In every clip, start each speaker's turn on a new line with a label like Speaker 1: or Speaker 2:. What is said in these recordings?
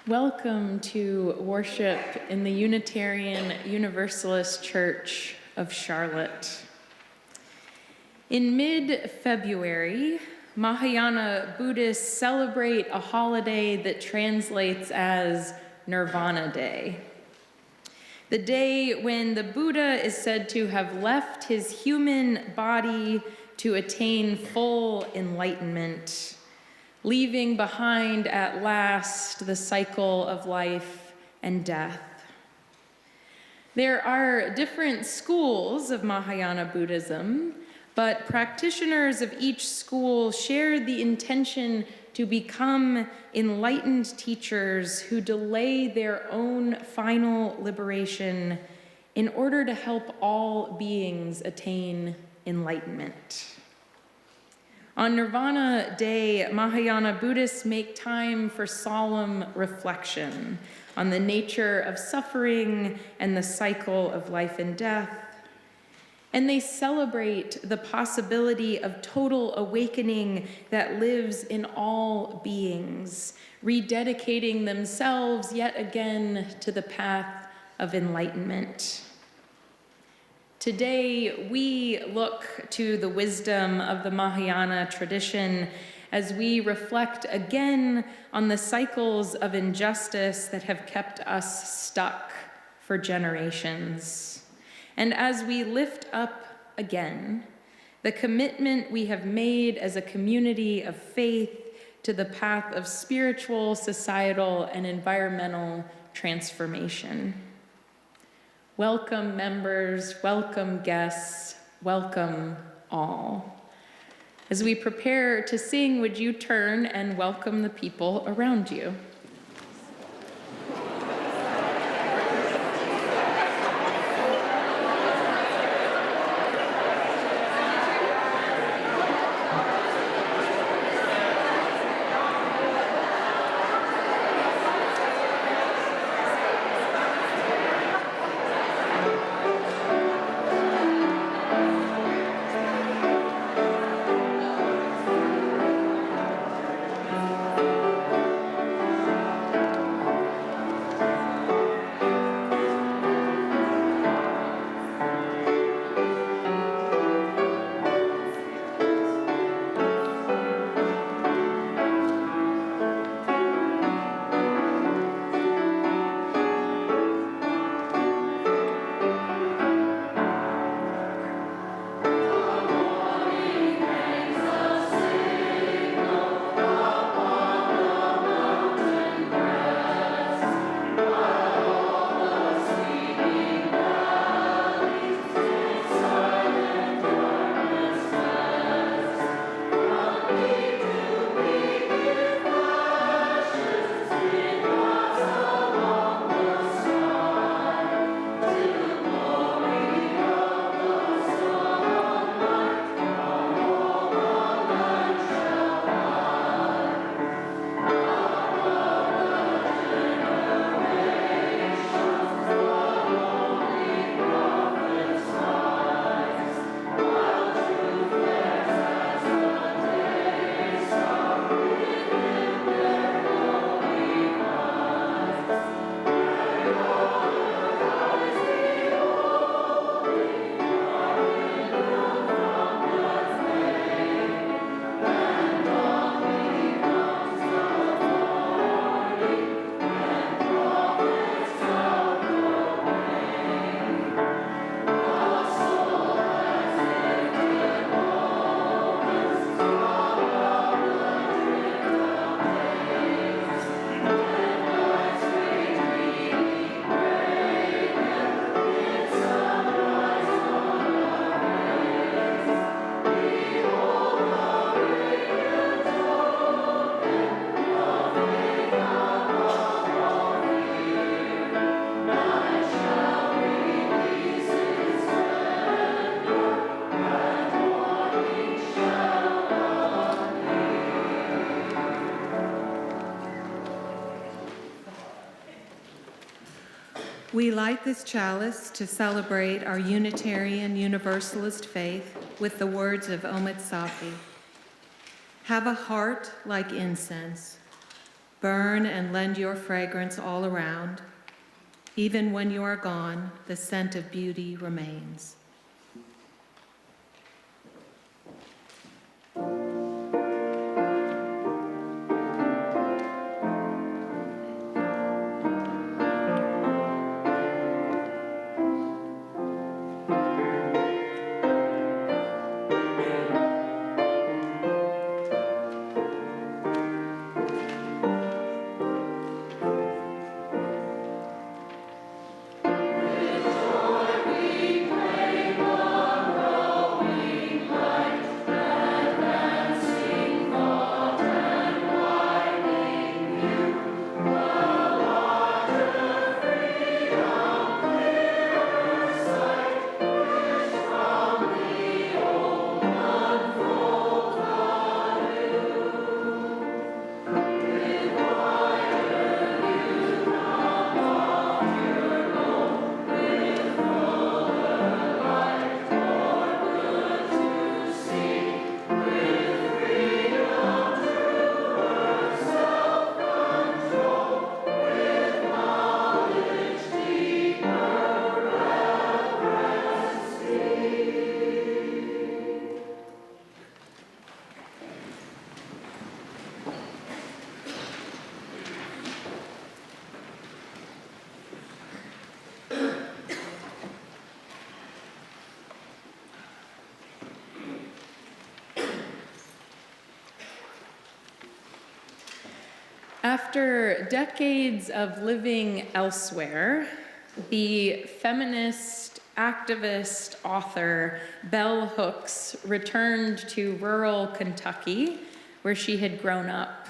Speaker 1: Welcome to worship in the Unitarian Universalist Church of Charlotte. In mid-February, Mahayana Buddhists celebrate a holiday that translates as Nirvana Day. The day when the Buddha is said to have left his human body to attain full enlightenment, leaving behind at last the cycle of life and death. There are different schools of Mahayana Buddhism, but practitioners of each school share the intention to become enlightened teachers who delay their own final liberation in order to help all beings attain enlightenment. On Nirvana Day, Mahayana Buddhists make time for solemn reflection on the nature of suffering and the cycle of life and death, and they celebrate the possibility of total awakening that lives in all beings, rededicating themselves yet again to the path of enlightenment. Today, we look to the wisdom of the Mahayana tradition as we reflect again on the cycles of injustice that have kept us stuck for generations. And as we lift up again the commitment we have made as a community of faith to the path of spiritual, societal, and environmental transformation. Welcome members, welcome guests, welcome all. As we prepare to sing, would you turn and welcome the people around you?
Speaker 2: We light this chalice to celebrate our Unitarian Universalist faith with the words of Omid Safi. Have a heart like incense. Burn and lend your fragrance all around. Even when you are gone, the scent of beauty remains.
Speaker 1: After decades of living elsewhere, the feminist, activist, author Bell Hooks returned to rural Kentucky, where she had grown up.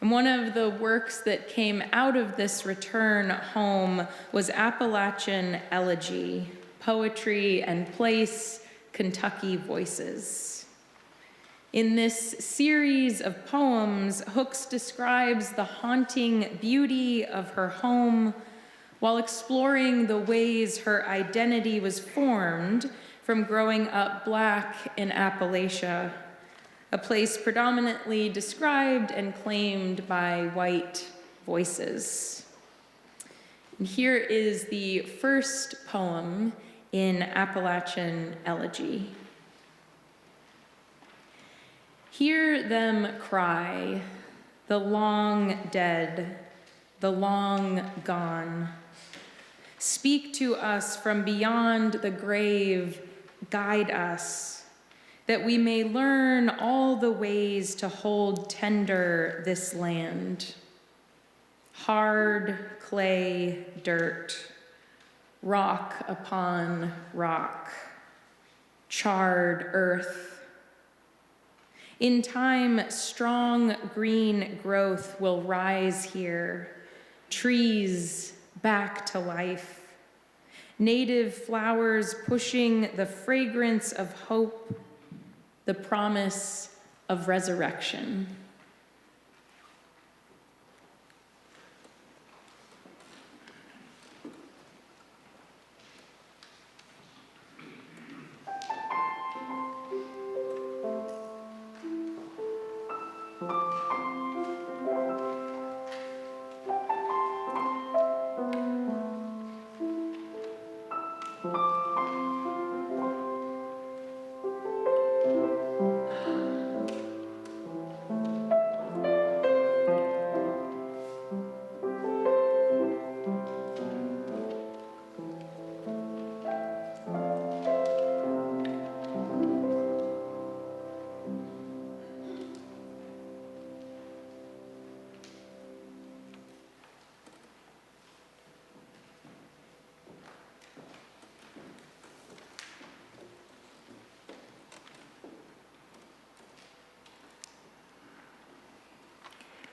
Speaker 1: And one of the works that came out of this return home was Appalachian Elegy, Poetry and Place, Kentucky Voices. In this series of poems, Hooks describes the haunting beauty of her home while exploring the ways her identity was formed from growing up Black in Appalachia, a place predominantly described and claimed by white voices. And here is the first poem in Appalachian Elegy. Hear them cry, the long dead, the long gone. Speak to us from beyond the grave, guide us, that we may learn all the ways to hold tender this land. Hard clay dirt, rock upon rock, charred earth. In time, strong green growth will rise here, trees back to life, native flowers pushing the fragrance of hope, the promise of resurrection.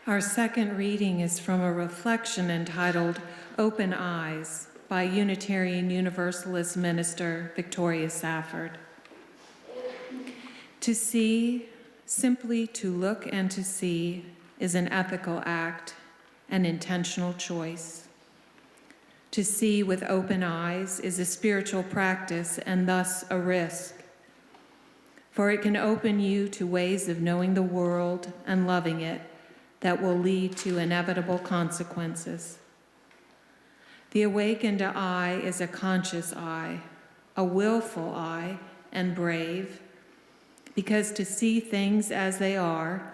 Speaker 2: Our second reading is from a reflection entitled Open Eyes by Unitarian Universalist minister Victoria Safford. To see, simply to look and to see, is an ethical act, an intentional choice. To see with open eyes is a spiritual practice and thus a risk, for it can open you to ways of knowing the world and loving it that will lead to inevitable consequences. The awakened eye is a conscious eye, a willful eye, and brave, because to see things as they are,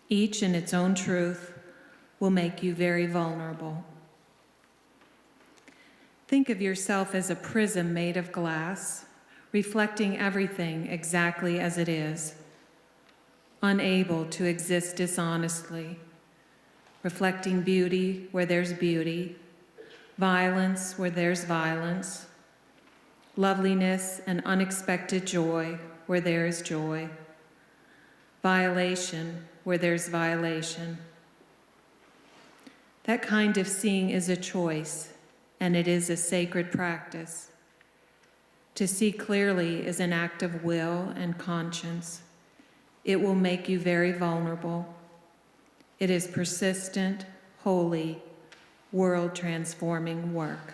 Speaker 2: each in its own truth, will make you very vulnerable. Think of yourself as a prism made of glass, reflecting everything exactly as it is, unable to exist dishonestly, reflecting beauty where there's beauty, violence where there's violence, loveliness and unexpected joy where there is joy, violation where there's violation. That kind of seeing is a choice, and it is a sacred practice. To see clearly is an act of will and conscience. It will make you very vulnerable. It is persistent, holy, world-transforming work.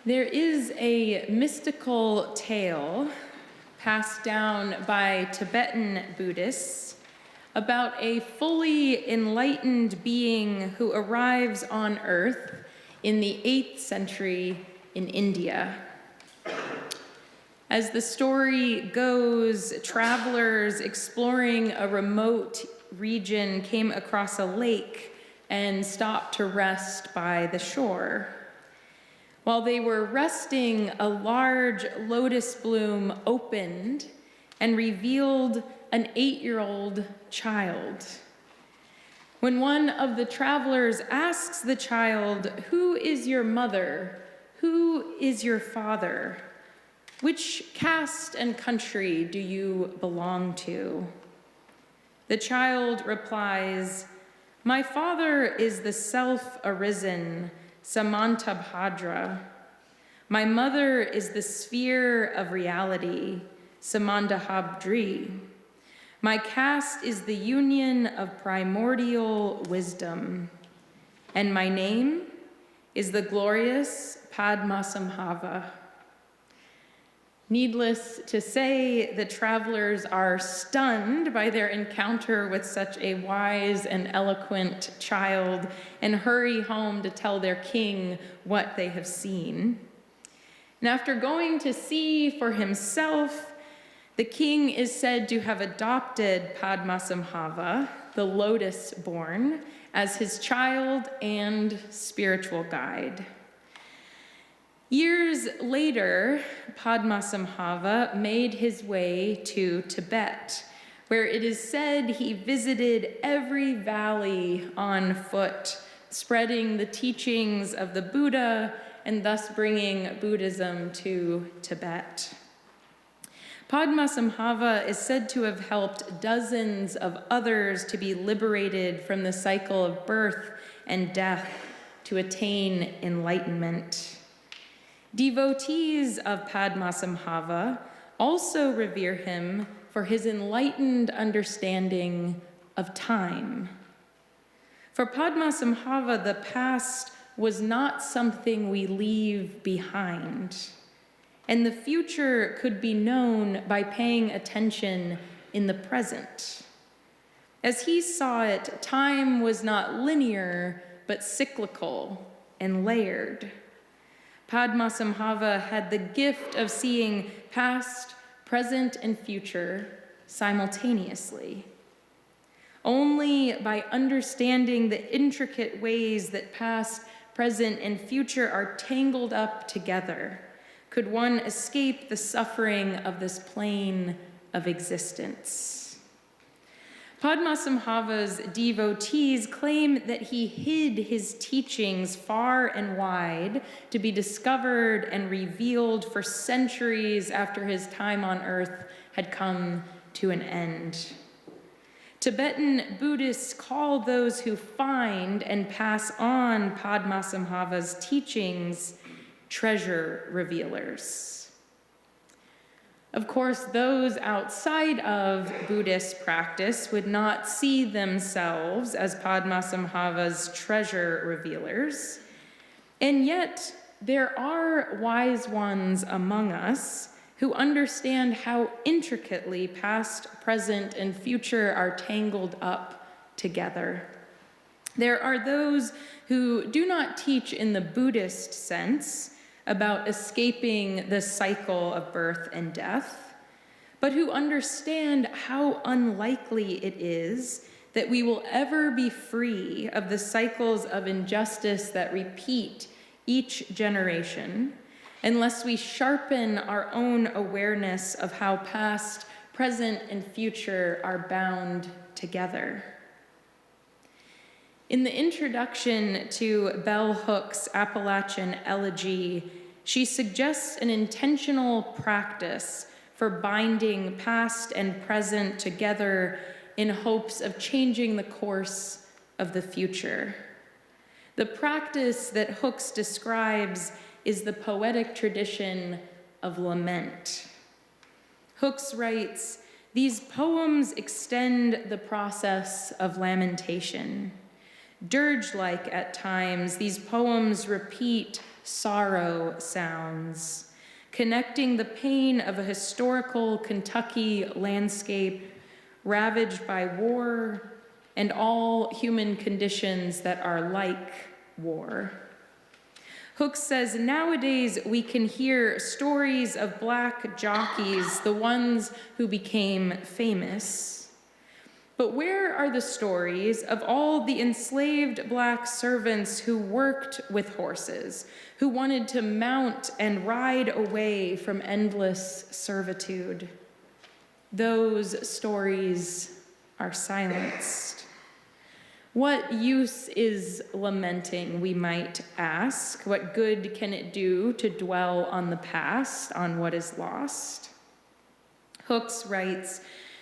Speaker 1: There is a mystical tale passed down by Tibetan Buddhists about a fully enlightened being who arrives on Earth in the 8th century in India. As the story goes, travelers exploring a remote region came across a lake and stopped to rest by the shore. While they were resting, a large lotus bloom opened and revealed an 8-year-old child. When one of the travelers asks the child, "Who is your mother? Who is your father? Which caste and country do you belong to?" The child replies, "My father is the self-arisen Samantabhadra. My mother is the sphere of reality, Samandahabdri. My caste is the union of primordial wisdom. And my name is the glorious Padmasambhava." Needless to say, the travelers are stunned by their encounter with such a wise and eloquent child and hurry home to tell their king what they have seen. And after going to see for himself, the king is said to have adopted Padmasambhava, the lotus-born, as his child and spiritual guide. Years later, Padmasambhava made his way to Tibet, where it is said he visited every valley on foot, spreading the teachings of the Buddha and thus bringing Buddhism to Tibet. Padmasambhava is said to have helped dozens of others to be liberated from the cycle of birth and death to attain enlightenment. Devotees of Padmasambhava also revere him for his enlightened understanding of time. For Padmasambhava, the past was not something we leave behind, and the future could be known by paying attention in the present. As he saw it, time was not linear, but cyclical and layered. Padmasambhava had the gift of seeing past, present, and future simultaneously. Only by understanding the intricate ways that past, present, and future are tangled up together could one escape the suffering of this plane of existence. Padmasambhava's devotees claim that he hid his teachings far and wide to be discovered and revealed for centuries after his time on earth had come to an end. Tibetan Buddhists call those who find and pass on Padmasambhava's teachings treasure revealers. Of course, those outside of Buddhist practice would not see themselves as Padmasambhava's treasure revealers, and yet there are wise ones among us who understand how intricately past, present, and future are tangled up together. There are those who do not teach in the Buddhist sense about escaping the cycle of birth and death, but who understand how unlikely it is that we will ever be free of the cycles of injustice that repeat each generation unless we sharpen our own awareness of how past, present, and future are bound together. In the introduction to Bell Hook's Appalachian Elegy, she suggests an intentional practice for binding past and present together in hopes of changing the course of the future. The practice that Hooks describes is the poetic tradition of lament. Hooks writes, "These poems extend the process of lamentation. Dirge-like at times, these poems repeat sorrow sounds, connecting the pain of a historical Kentucky landscape ravaged by war and all human conditions that are like war." Hooks says, "Nowadays we can hear stories of black jockeys, the ones who became famous. But where are the stories of all the enslaved black servants who worked with horses, who wanted to mount and ride away from endless servitude? Those stories are silenced. What use is lamenting, we might ask? What good can it do to dwell on the past, on what is lost?" Hooks writes,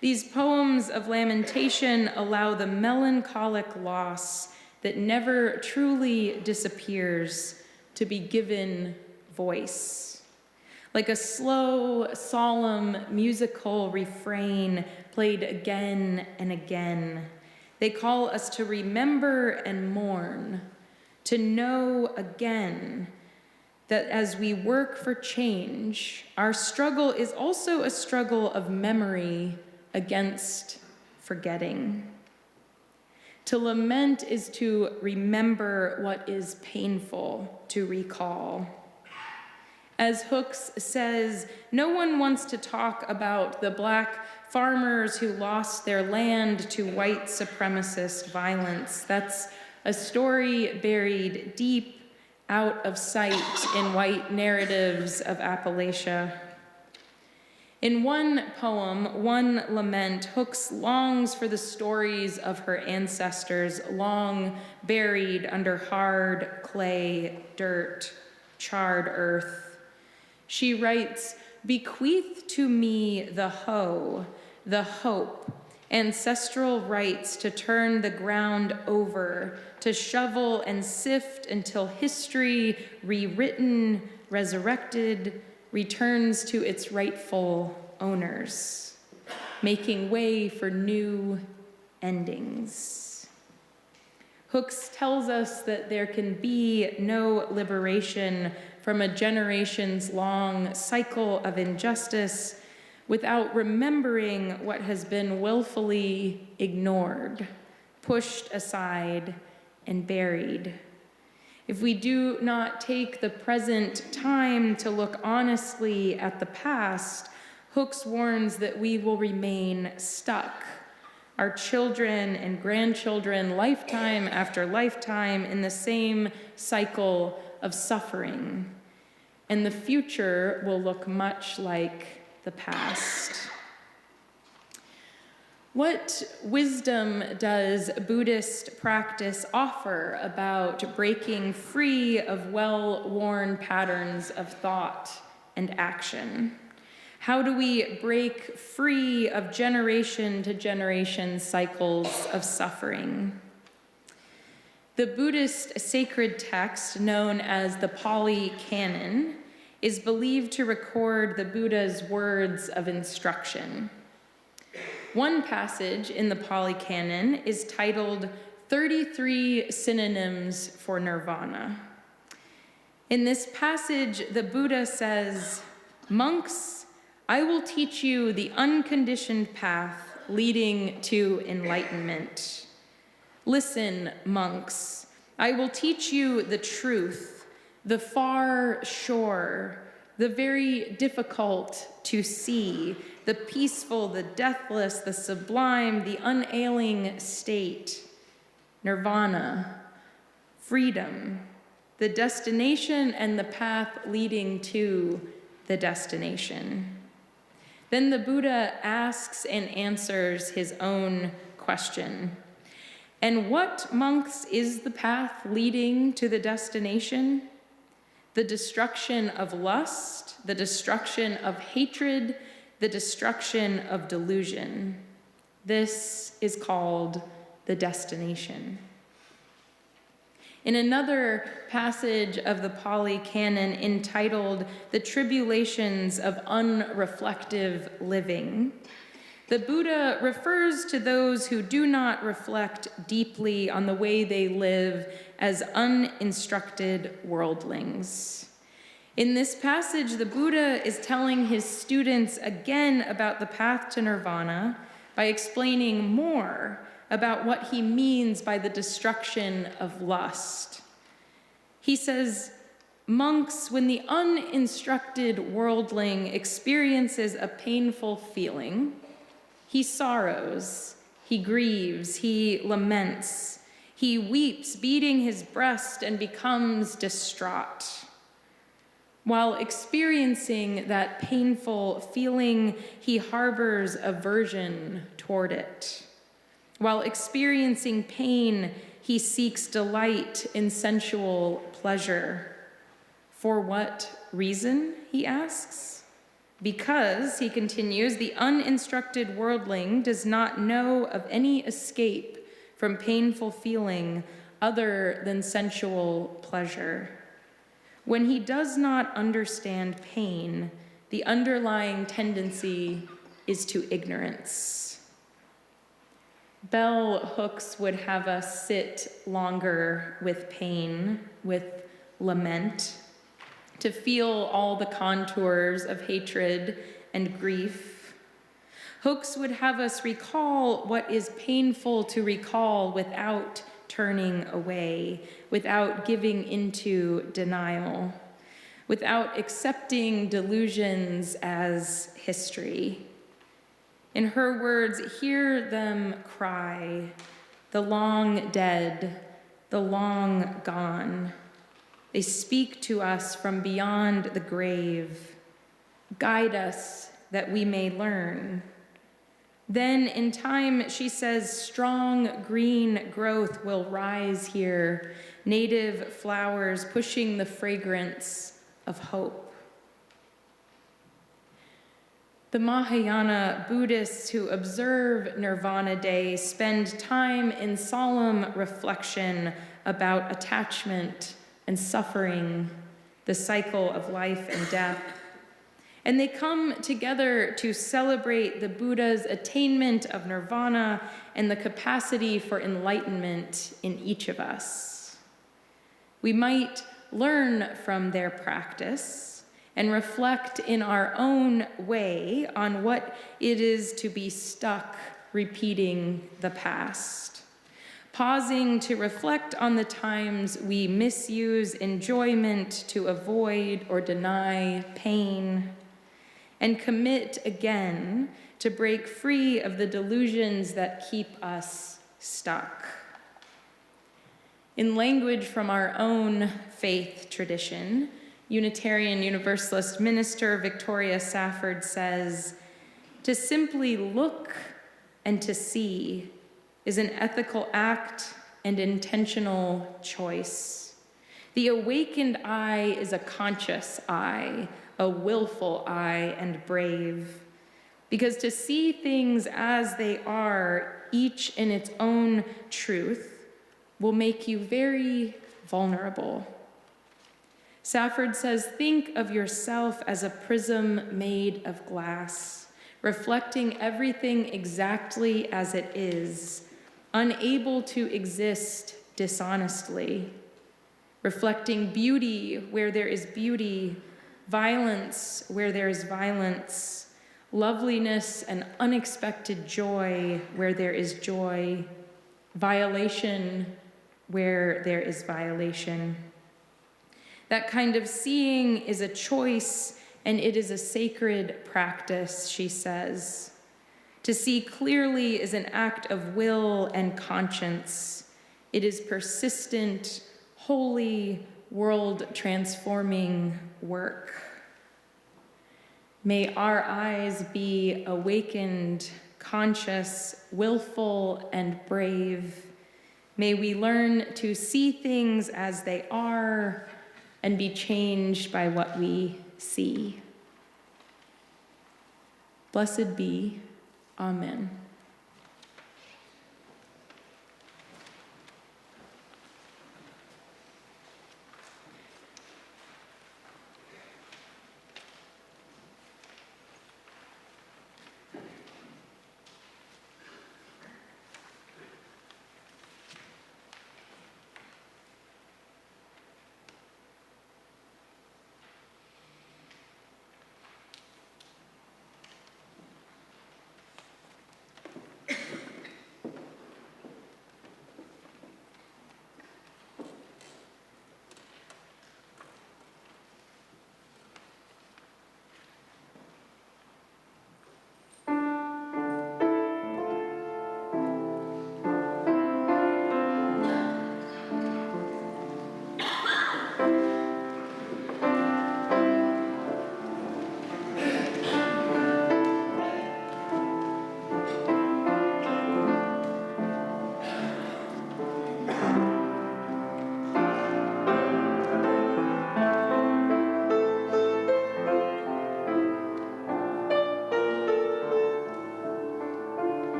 Speaker 1: "These poems of lamentation allow the melancholic loss that never truly disappears to be given voice. Like a slow, solemn, musical refrain played again and again, they call us to remember and mourn, to know again that as we work for change, our struggle is also a struggle of memory against forgetting. To lament is to remember what is painful to recall. As Hooks says, no one wants to talk about the black farmers who lost their land to white supremacist violence. That's a story buried deep out of sight in white narratives of Appalachia. In one poem, One Lament, Hooks longs for the stories of her ancestors, long buried under hard clay, dirt, charred earth. She writes, "Bequeath to me the hoe, the hope, ancestral rights to turn the ground over, to shovel and sift until history, rewritten, resurrected, returns to its rightful owners, making way for new endings." Hooks tells us that there can be no liberation from a generations-long cycle of injustice without remembering what has been willfully ignored, pushed aside, and buried. If we do not take the present time to look honestly at the past, Hooks warns that we will remain stuck, our children and grandchildren, lifetime after lifetime, in the same cycle of suffering. And the future will look much like the past. What wisdom does Buddhist practice offer about breaking free of well-worn patterns of thought and action? How do we break free of generation to generation cycles of suffering? The Buddhist sacred text, known as the Pali Canon, is believed to record the Buddha's words of instruction. One passage in the Pali Canon is titled 33 Synonyms for Nirvana. In this passage, the Buddha says, "Monks, I will teach you the unconditioned path leading to enlightenment. Listen, monks, I will teach you the truth, the far shore, the very difficult to see, the peaceful, the deathless, the sublime, the unailing state, nirvana, freedom, the destination and the path leading to the destination." Then the Buddha asks and answers his own question. "And what, monks, is the path leading to the destination? The destruction of lust, the destruction of hatred, the destruction of delusion. This is called the destination." In another passage of the Pali Canon entitled "The Tribulations of Unreflective Living," the Buddha refers to those who do not reflect deeply on the way they live as uninstructed worldlings. In this passage, the Buddha is telling his students again about the path to nirvana by explaining more about what he means by the destruction of lust. He says, "Monks, when the uninstructed worldling experiences a painful feeling, he sorrows, he grieves, he laments, he weeps, beating his breast, and becomes distraught. While experiencing that painful feeling, he harbors aversion toward it. While experiencing pain, he seeks delight in sensual pleasure. For what reason, he asks? Because, he continues, the uninstructed worldling does not know of any escape from painful feeling other than sensual pleasure. When he does not understand pain, the underlying tendency is to ignorance." Bell Hooks would have us sit longer with pain, with lament, to feel all the contours of hatred and grief. Hooks would have us recall what is painful to recall without turning away, without giving into denial, without accepting delusions as history. In her words, hear them cry, the long dead, the long gone. They speak to us from beyond the grave. Guide us that we may learn. Then in time, she says, strong green growth will rise here, native flowers pushing the fragrance of hope. The Mahayana Buddhists who observe Nirvana Day spend time in solemn reflection about attachment and suffering, the cycle of life and death. And they come together to celebrate the Buddha's attainment of nirvana and the capacity for enlightenment in each of us. We might learn from their practice and reflect in our own way on what it is to be stuck repeating the past, pausing to reflect on the times we misuse enjoyment to avoid or deny pain, and commit again to break free of the delusions that keep us stuck. In language from our own faith tradition, Unitarian Universalist minister Victoria Safford says, "To simply look and to see is an ethical act and intentional choice. The awakened eye is a conscious eye, a willful eye, and brave. Because to see things as they are, each in its own truth, will make you very vulnerable." Safford says, think of yourself as a prism made of glass, reflecting everything exactly as it is, unable to exist dishonestly, reflecting beauty where there is beauty, violence where there is violence, loveliness and unexpected joy where there is joy, violation where there is violation. That kind of seeing is a choice, and it is a sacred practice, she says. To see clearly is an act of will and conscience. It is persistent, holy, world-transforming work. May our eyes be awakened, conscious, willful, and brave. May we learn to see things as they are and be changed by what we see. Blessed be. Amen.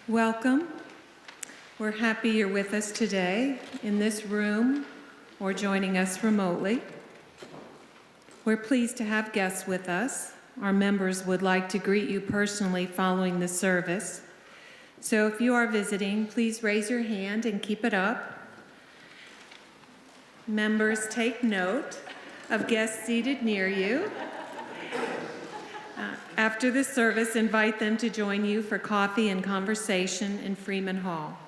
Speaker 2: Welcome. We're happy you're with us today in this room or joining us remotely. We're pleased to have guests with us. Our members would like to greet you personally following the service. So if you are visiting, please raise your hand and keep it up. Members, take note of guests seated near you. After the service, invite them to join you for coffee and conversation in Freeman Hall.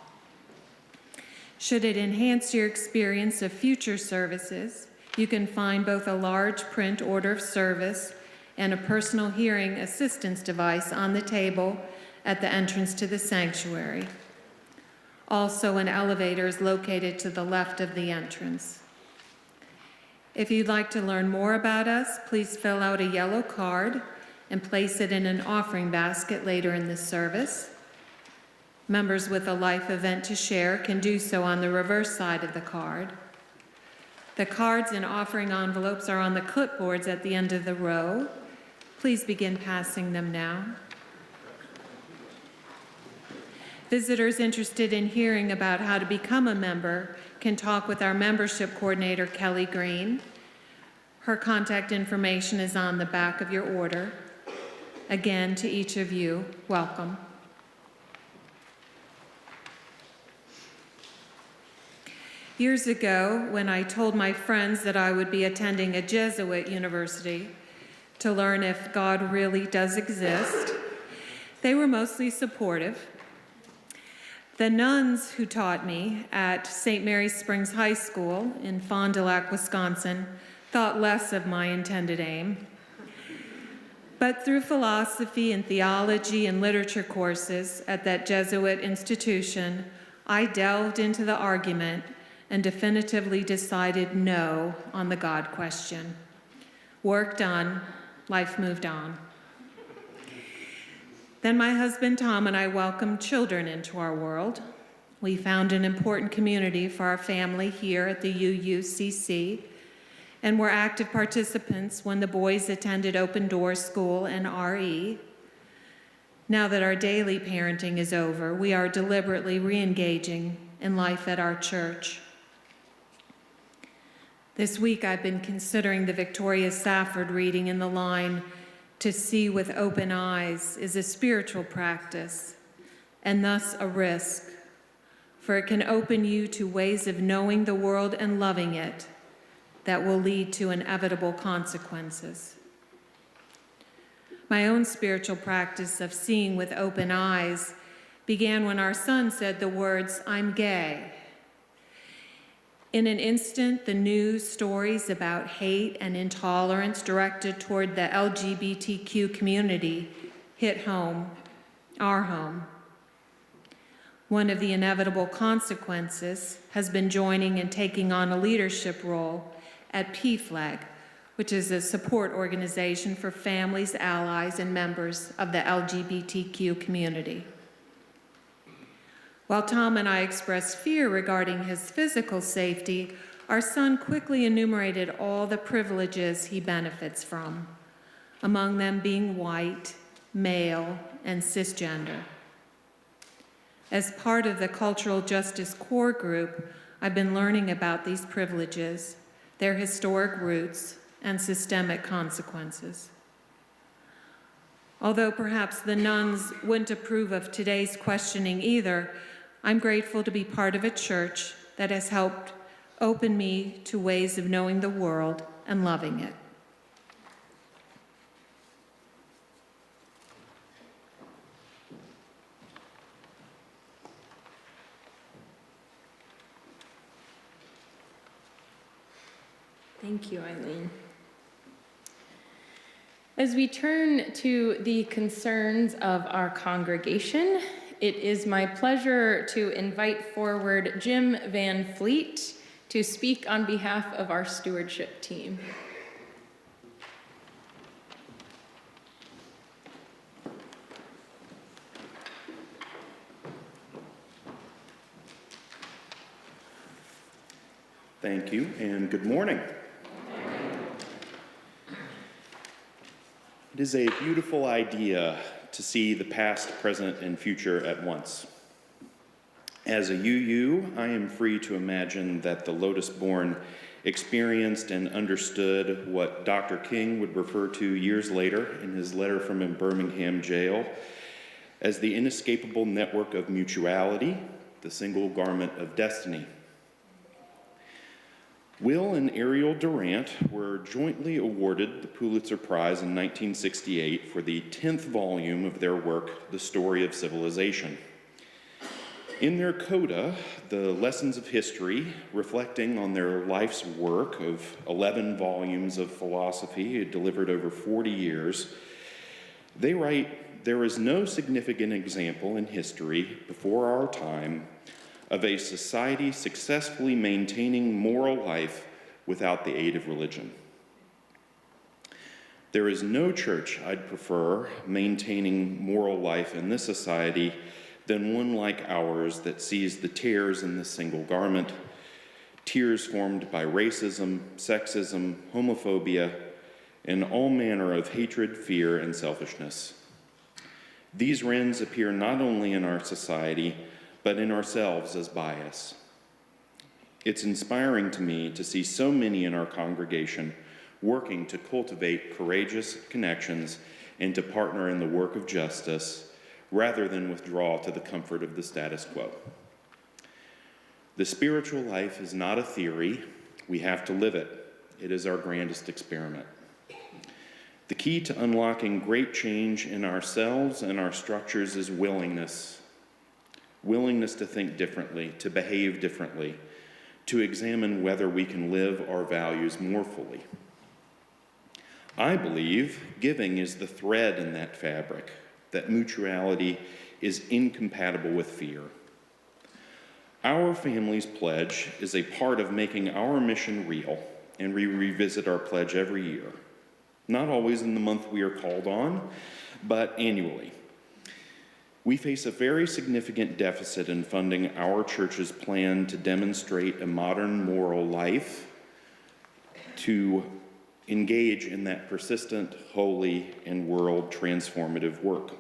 Speaker 2: Should it enhance your experience of future services, you can find both a large print order of service and a personal hearing assistance device on the table at the entrance to the sanctuary. Also, an elevator is located to the left of the entrance. If you'd like to learn more about us, please fill out a yellow card and place it in an offering basket later in the service. Members with a life event to share can do so on the reverse side of the card. The cards and offering envelopes are on the clipboards at the end of the row. Please begin passing them now. Visitors interested in hearing about how to become a member can talk with our membership coordinator, Kelly Green. Her contact information is on the back of your order. Again, to each of you, welcome. Years ago, when I told my friends that I would be attending a Jesuit university to learn if God really does exist, they were mostly supportive. The nuns who taught me at St. Mary's Springs High School in Fond du Lac, Wisconsin, thought less of my intended aim. But through philosophy and theology and literature courses at that Jesuit institution, I delved into the argument and definitively decided no on the God question. Work done, life moved on. Then my husband Tom and I welcomed children into our world. We found an important community for our family here at the UUCC, and were active participants when the boys attended Open Doors School and RE. Now that our daily parenting is over, we are deliberately re-engaging in life at our church. This week I've been considering the Victoria Safford reading in the line, "To see with open eyes is a spiritual practice, and thus a risk, for it can open you to ways of knowing the world and loving it that will lead to inevitable consequences." My own spiritual practice of seeing with open eyes began when our son said the words, "I'm gay." In an instant, the news stories about hate and intolerance directed toward the LGBTQ community hit home, our home. One of the inevitable consequences has been joining and taking on a leadership role at PFLAG, which is a support organization for families, allies, and members of the LGBTQ community. While Tom and I expressed fear regarding his physical safety, our son quickly enumerated all the privileges he benefits from, among them being white, male, and cisgender. As part of the Cultural Justice Core Group, I've been learning about these privileges, their historic roots, and systemic consequences. Although perhaps the nuns wouldn't approve of today's questioning either, I'm grateful to be part of a church that has helped open me to ways of knowing the world and loving it.
Speaker 1: Thank you, Eileen. As we turn to the concerns of our congregation, it is my pleasure to invite forward Jim Van Fleet to speak on behalf of our stewardship team.
Speaker 3: Thank you, and good morning. It is a beautiful idea to see the past, present, and future at once. As a UU, I am free to imagine that the Lotus-born experienced and understood what Dr. King would refer to years later in his letter from a Birmingham jail as the inescapable network of mutuality, the single garment of destiny. Will and Ariel Durant were jointly awarded the Pulitzer Prize in 1968 for the 10th volume of their work, The Story of Civilization. In their coda, the lessons of history, reflecting on their life's work of 11 volumes of philosophy delivered over 40 years, they write, "There is no significant example in history before our time of a society successfully maintaining moral life without the aid of religion. There is no church I'd prefer maintaining moral life in this society than one like ours that sees the tears in the single garment, tears formed by racism, sexism, homophobia, and all manner of hatred, fear, and selfishness. These rends appear not only in our society, but in ourselves as bias. It's inspiring to me to see so many in our congregation working to cultivate courageous connections and to partner in the work of justice, rather than withdraw to the comfort of the status quo. The spiritual life is not a theory. We have to live it. It is our grandest experiment. The key to unlocking great change in ourselves and our structures is willingness. Willingness to think differently, to behave differently, to examine whether we can live our values more fully. I believe giving is the thread in that fabric, that mutuality is incompatible with fear. Our family's pledge is a part of making our mission real, and we revisit our pledge every year. Not always in the month we are called on, but annually. We face a very significant deficit in funding our church's plan to demonstrate a modern moral life, to engage in that persistent, holy, and world transformative work.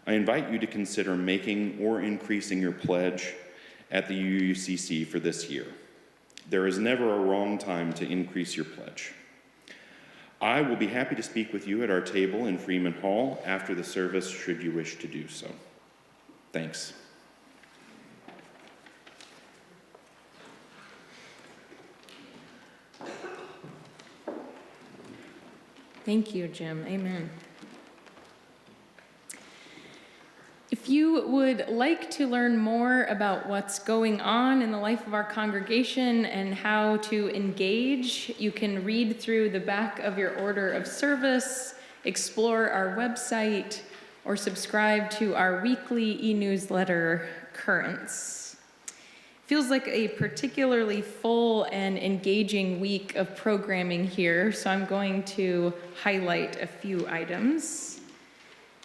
Speaker 3: I invite you to consider making or increasing your pledge at the UUCC for this year. There is never a wrong time to increase your pledge. I will be happy to speak with you at our table in Freeman Hall after the service, should you wish to do so. Thanks.
Speaker 1: Thank you, Jim. Amen. If you would like to learn more about what's going on in the life of our congregation and how to engage, you can read through the back of your order of service, explore our website, or subscribe to our weekly e-newsletter, Currents. Feels like a particularly full and engaging week of programming here, so I'm going to highlight a few items.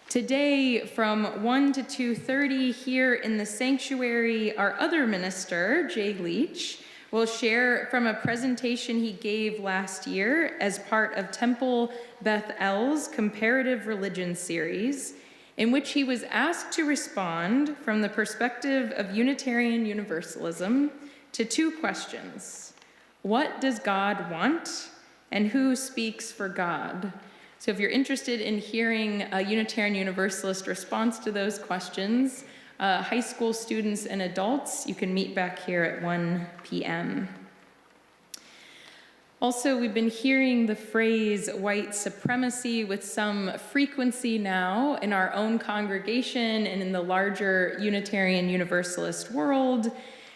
Speaker 1: Today, from 1 to 2:30 here in the sanctuary, our other minister, Jay Leach, will share from a presentation he gave last year as part of Temple Beth El's Comparative Religion series, in which he was asked to respond from the perspective of Unitarian Universalism to two questions. What does God want? And who speaks for God? So if you're interested in hearing a Unitarian Universalist response to those questions, high school students and adults, you can meet back here at 1 p.m. Also, we've been hearing the phrase white supremacy with some frequency now in our own congregation and in the larger Unitarian Universalist world.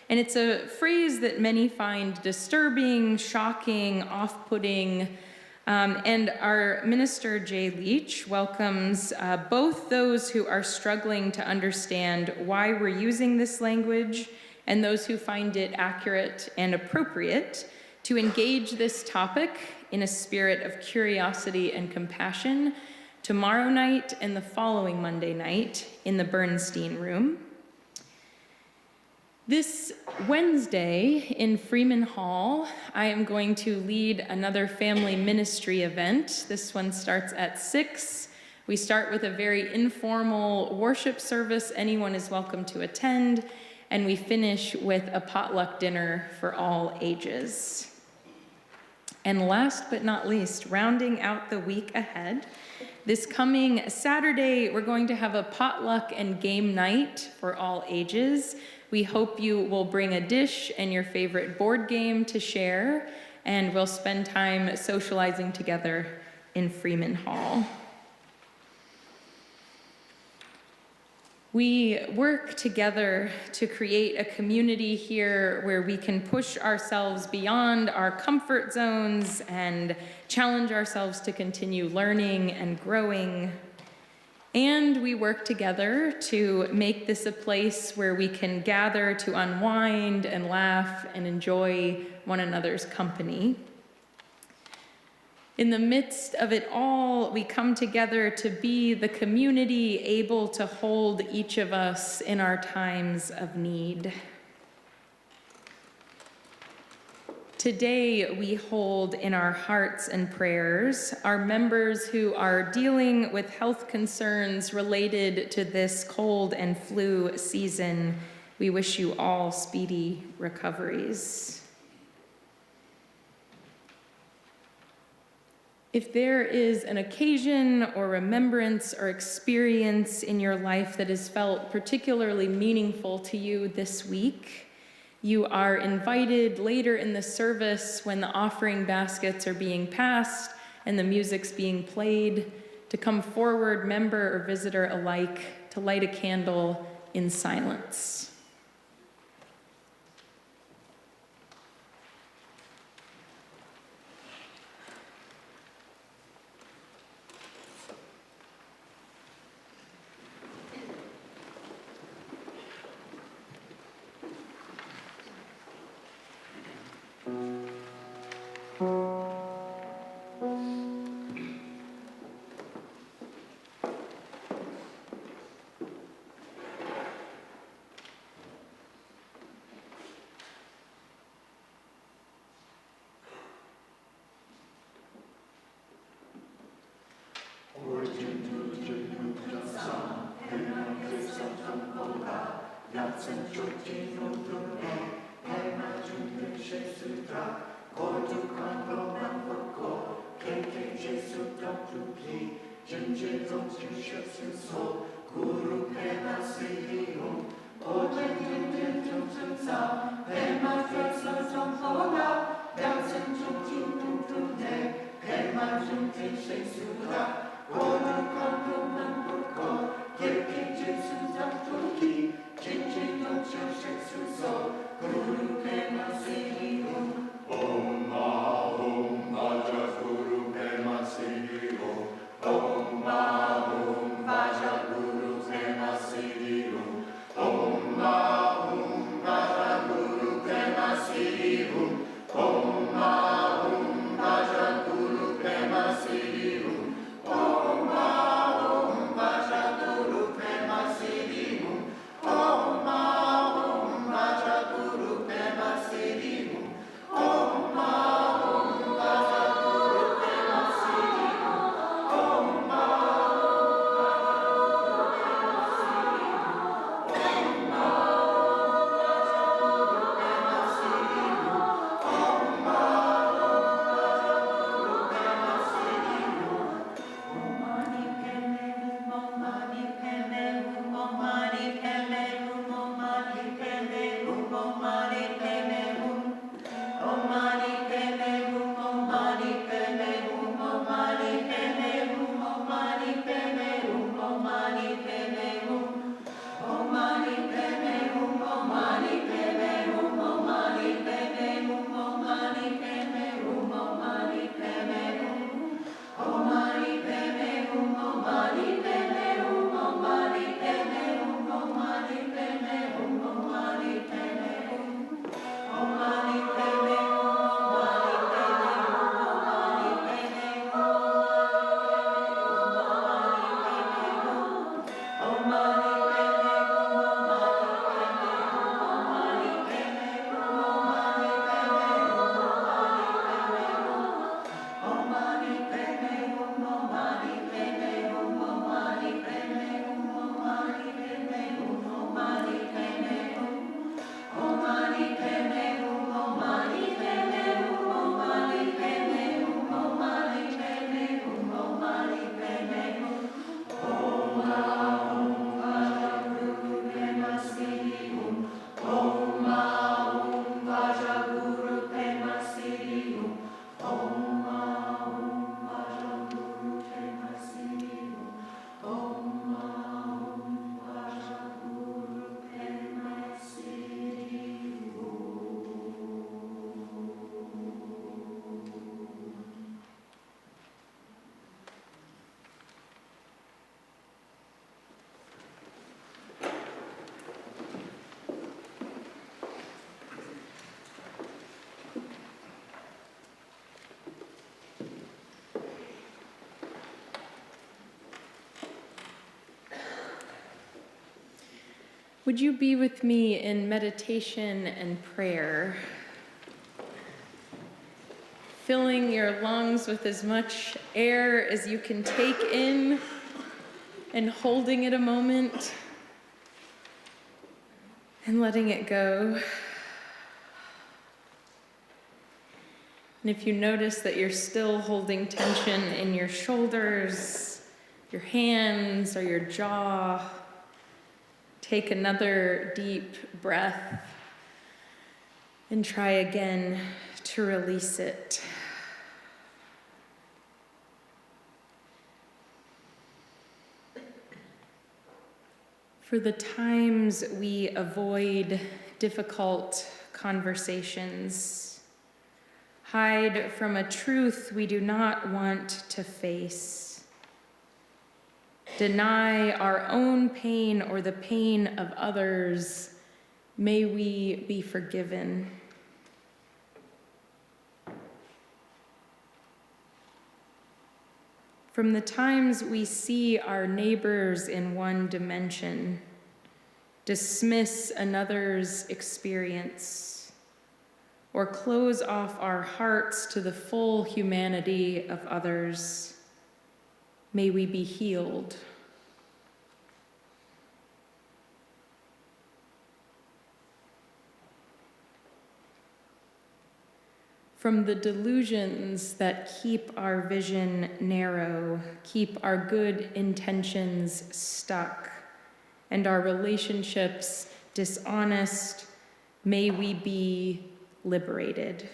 Speaker 1: And it's a phrase that many find disturbing, shocking, off-putting. And our minister, Jay Leach, welcomes both those who are struggling to understand why we're using this language and those who find it accurate and appropriate to engage this topic in a spirit of curiosity and compassion tomorrow night and the following Monday night in the Bernstein Room. This Wednesday in Freeman Hall, I am going to lead another family ministry event. This one starts at 6. We start with a very informal worship service. Anyone is welcome to attend. And we finish with a potluck dinner for all ages. And last but not least, rounding out the week ahead, this coming Saturday, we're going to have a potluck and game night for all ages. We hope you will bring a dish and your favorite board game to share, and we'll spend time socializing together in Freeman Hall. We work together to create a community here where we can push ourselves beyond our comfort zones and challenge ourselves to continue learning and growing. And we work together to make this a place where we can gather to unwind and laugh and enjoy one another's company. In the midst of it all, we come together to be the community able to hold each of us in our times of need. Today, we hold in our hearts and prayers our members who are dealing with health concerns related to this cold and flu season. We wish you all speedy recoveries. If there is an occasion or remembrance or experience in your life that has felt particularly meaningful to you this week, you are invited later in the service when the offering baskets are being passed and the music's being played to come forward, member or visitor alike, to light a candle in silence. Would you be with me in meditation and prayer? Filling your lungs with as much air as you can take in and holding it a moment and letting it go. And if you notice that you're still holding tension in your shoulders, your hands, or your jaw, take another deep breath and try again to release it. For the times we avoid difficult conversations, hide from a truth we do not want to face, deny our own pain or the pain of others, may we be forgiven. From the times we see our neighbors in one dimension, dismiss another's experience, or close off our hearts to the full humanity of others, may we be healed. From the delusions that keep our vision narrow, keep our good intentions stuck, and our relationships dishonest, may we be liberated.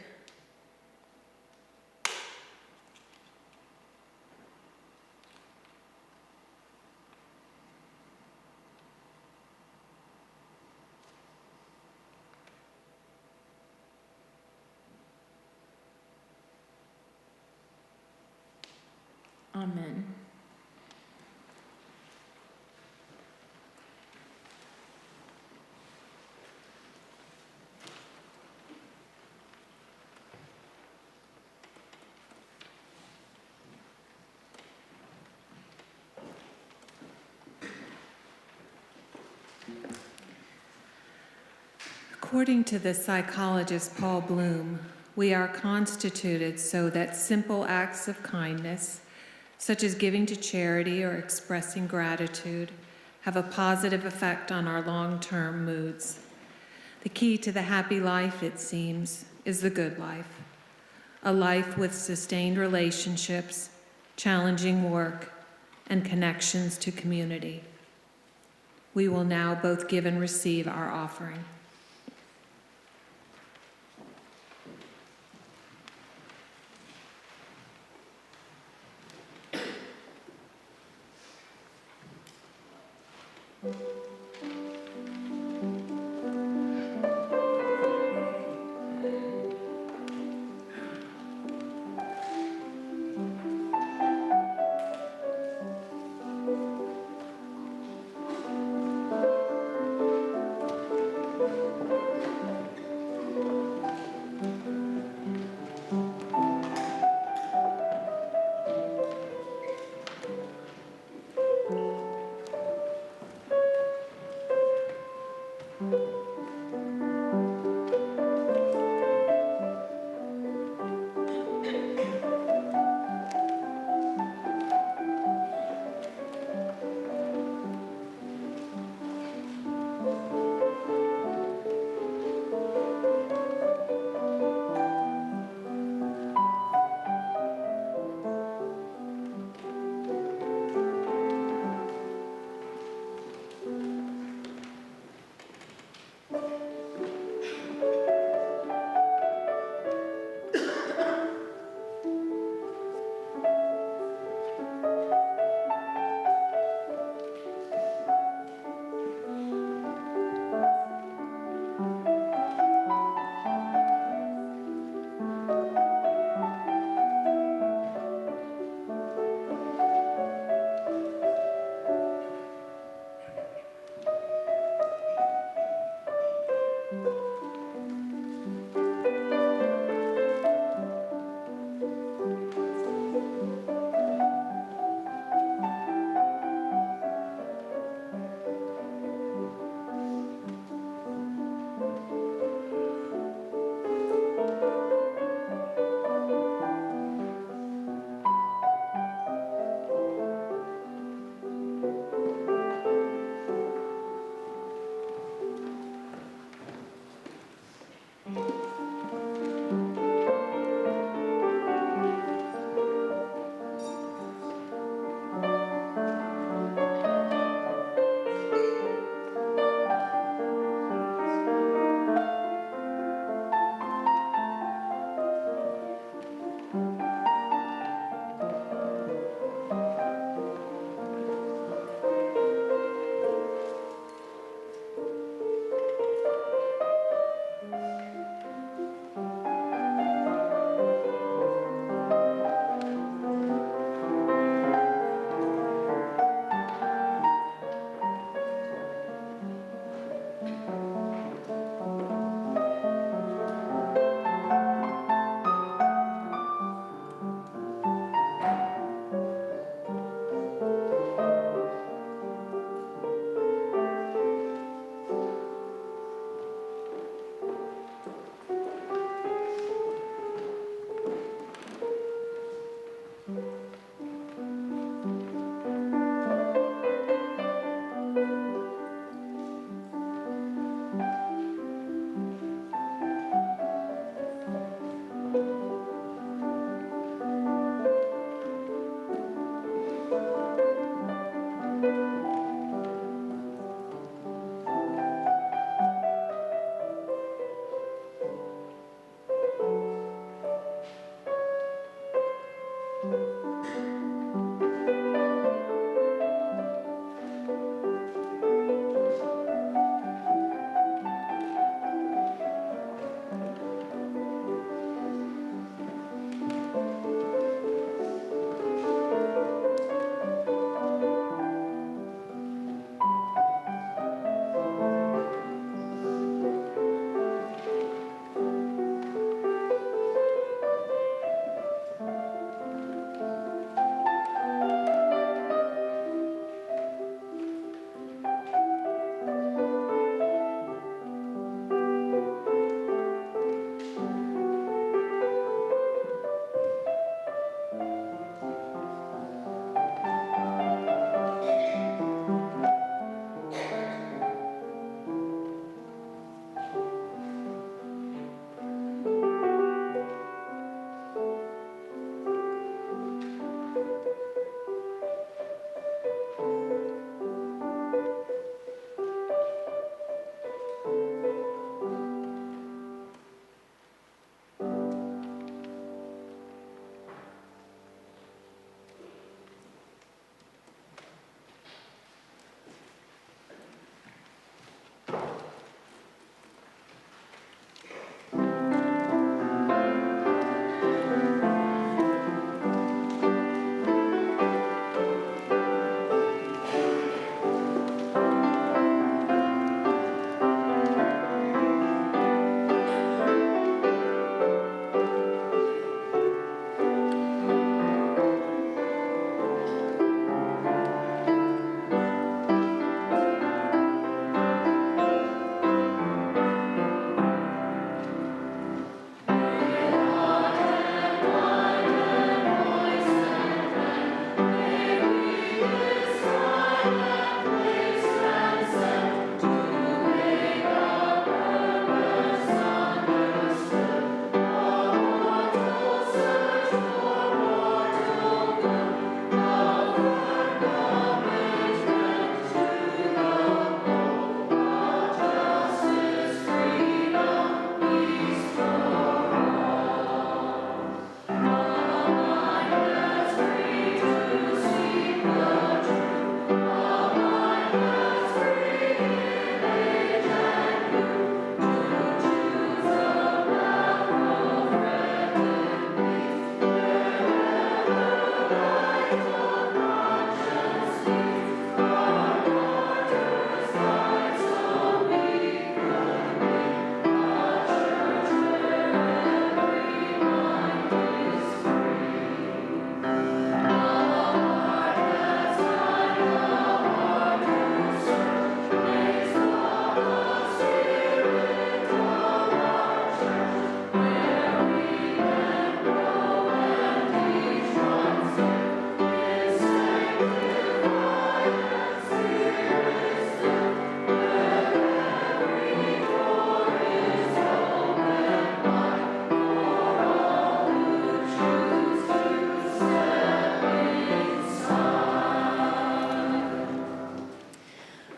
Speaker 1: Amen.
Speaker 2: According to the psychologist Paul Bloom, we are constituted so that simple acts of kindness, such as giving to charity or expressing gratitude, have a positive effect on our long-term moods. The key to the happy life, it seems, is the good life, a life with sustained relationships, challenging work, and connections to community. We will now both give and receive our offering.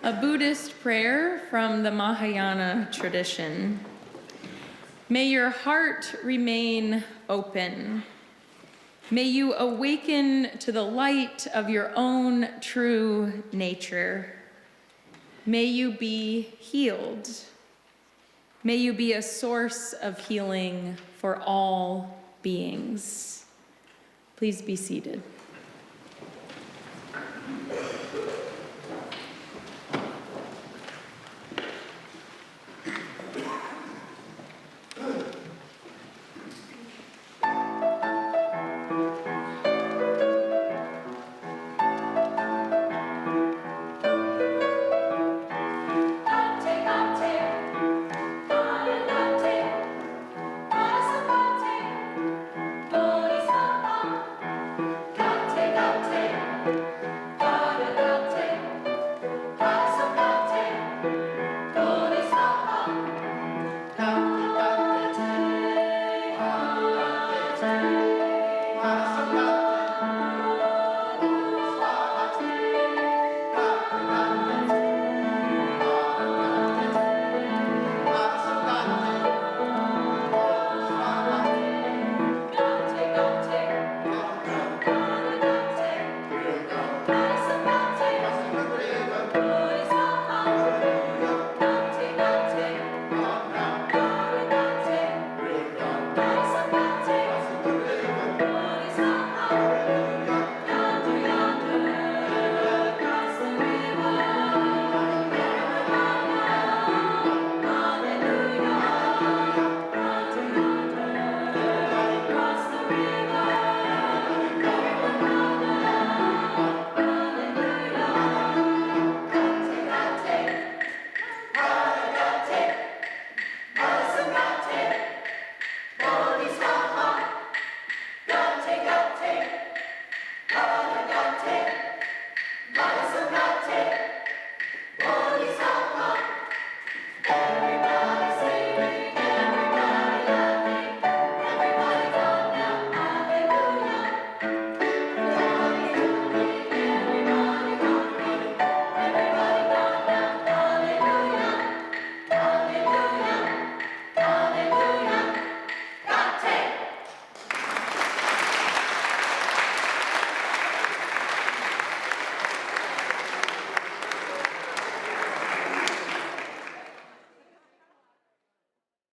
Speaker 1: A Buddhist prayer from the Mahayana tradition. May your heart remain open. May you awaken to the light of your own true nature. May you be healed. May you be a source of healing for all beings. Please be seated.